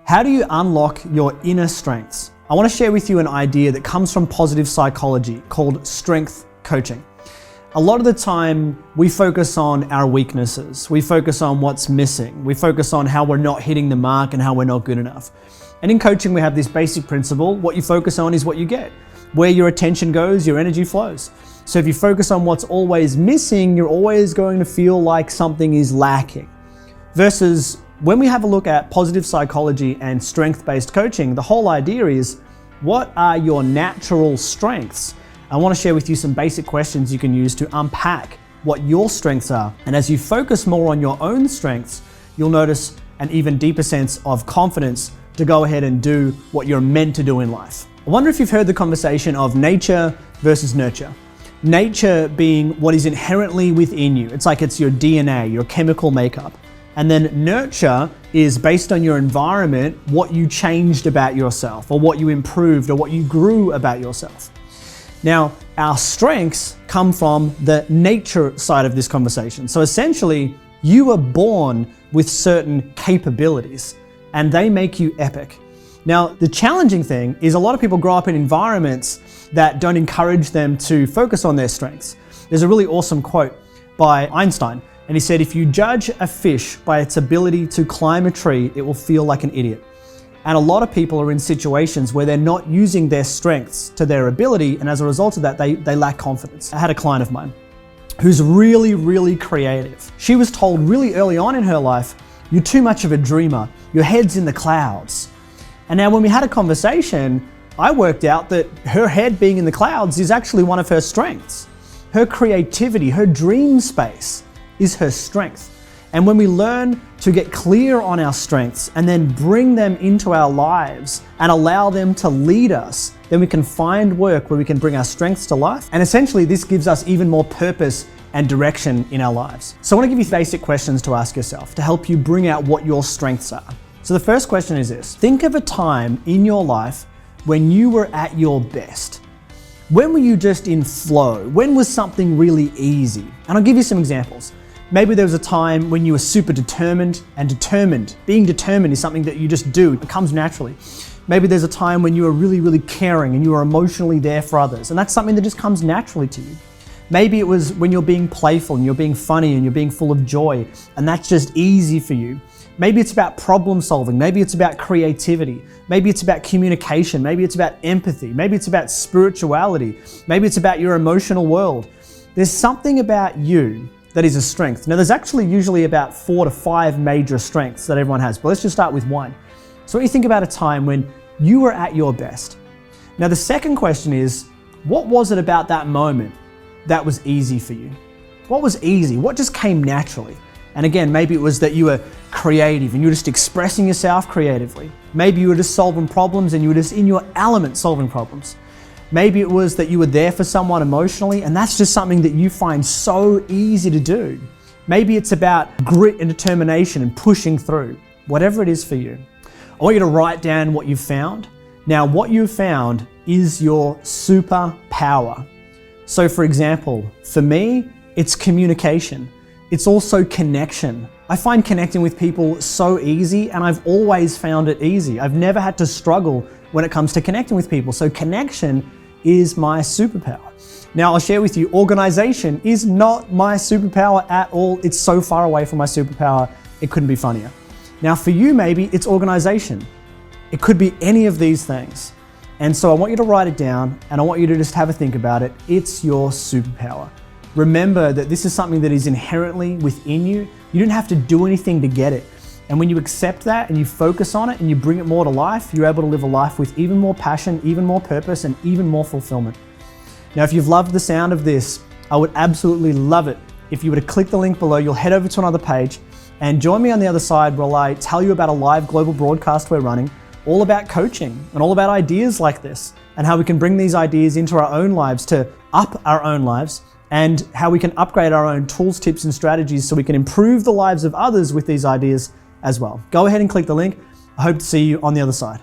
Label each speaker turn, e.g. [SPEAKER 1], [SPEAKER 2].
[SPEAKER 1] How do you unlock your inner strengths? I want to share with you an idea that comes from positive psychology called strength coaching. A lot of the time we focus on our weaknesses. We focus on what's missing. We focus on how we're not hitting the mark and how we're not good enough. And in coaching, we have this basic principle: what you focus on is what you get. Where your attention goes, your energy flows. So if you focus on what's always missing, you're always going to feel like something is lacking. Versus when we have a look at positive psychology and strength-based coaching, the whole idea is, what are your natural strengths? I want to share with you some basic questions you can use to unpack what your strengths are. And as you focus more on your own strengths, you'll notice an even deeper sense of confidence to go ahead and do what you're meant to do in life. I wonder if you've heard the conversation of nature versus nurture. Nature being what is inherently within you. It's like it's your DNA, your chemical makeup. And then nurture is based on your environment, what you changed about yourself, or what you improved, or what you grew about yourself. Now, our strengths come from the nature side of this conversation. So essentially, you were born with certain capabilities, and they make you epic. Now, the challenging thing is a lot of people grow up in environments that don't encourage them to focus on their strengths. There's a really awesome quote by Einstein. And he said, if you judge a fish by its ability to climb a tree, it will feel like an idiot. And a lot of people are in situations where they're not using their strengths to their ability. And as a result of that, they lack confidence. I had a client of mine who's really, really creative. She was told really early on in her life, you're too much of a dreamer. Your head's in the clouds. And now when we had a conversation, I worked out that her head being in the clouds is actually one of her strengths. Her creativity, her dream space is her strength. And when we learn to get clear on our strengths and then bring them into our lives and allow them to lead us, then we can find work where we can bring our strengths to life. And essentially this gives us even more purpose and direction in our lives. So I want to give you basic questions to ask yourself to help you bring out what your strengths are. So the first question is this: think of a time in your life when you were at your best. When were you just in flow? When was something really easy? And I'll give you some examples. Maybe there was a time when you were super determined and determined. Being determined is something that you just do. It comes naturally. Maybe there's a time when you were really, really caring and you were emotionally there for others. And that's something that just comes naturally to you. Maybe it was when you're being playful and you're being funny and you're being full of joy, and that's just easy for you. Maybe it's about problem solving. Maybe it's about creativity. Maybe it's about communication. Maybe it's about empathy. Maybe it's about spirituality. Maybe it's about your emotional world. There's something about you that is a strength. Now, there's actually usually about 4 to 5 major strengths that everyone has, but let's just start with one. So what do you think about a time when you were at your best? Now, the second question is, what was it about that moment that was easy for you? What was easy? What just came naturally? And again, maybe it was that you were creative and you were just expressing yourself creatively. Maybe you were just solving problems and you were just in your element solving problems. Maybe it was that you were there for someone emotionally, and that's just something that you find so easy to do. Maybe it's about grit and determination and pushing through. Whatever it is for you, I want you to write down what you've found. Now, what you've found is your superpower. So for example, for me, it's communication. It's also connection. I find connecting with people so easy, and I've always found it easy. I've never had to struggle when it comes to connecting with people. So connection is my superpower. Now I'll share with you, organization is not my superpower at all. It's so far away from my superpower, it couldn't be funnier. Now for you, maybe it's organization. It could be any of these things. And so I want you to write it down, and I want you to just have a think about it. It's your superpower. Remember that this is something that is inherently within you. You don't have to do anything to get it. And when you accept that and you focus on it and you bring it more to life, you're able to live a life with even more passion, even more purpose, and even more fulfillment. Now, if you've loved the sound of this, I would absolutely love it if you were to click the link below. You'll head over to another page and join me on the other side where I tell you about a live global broadcast we're running, all about coaching and all about ideas like this and how we can bring these ideas into our own lives to up our own lives, and how we can upgrade our own tools, tips, and strategies so we can improve the lives of others with these ideas as well. Go ahead and click the link. I hope to see you on the other side.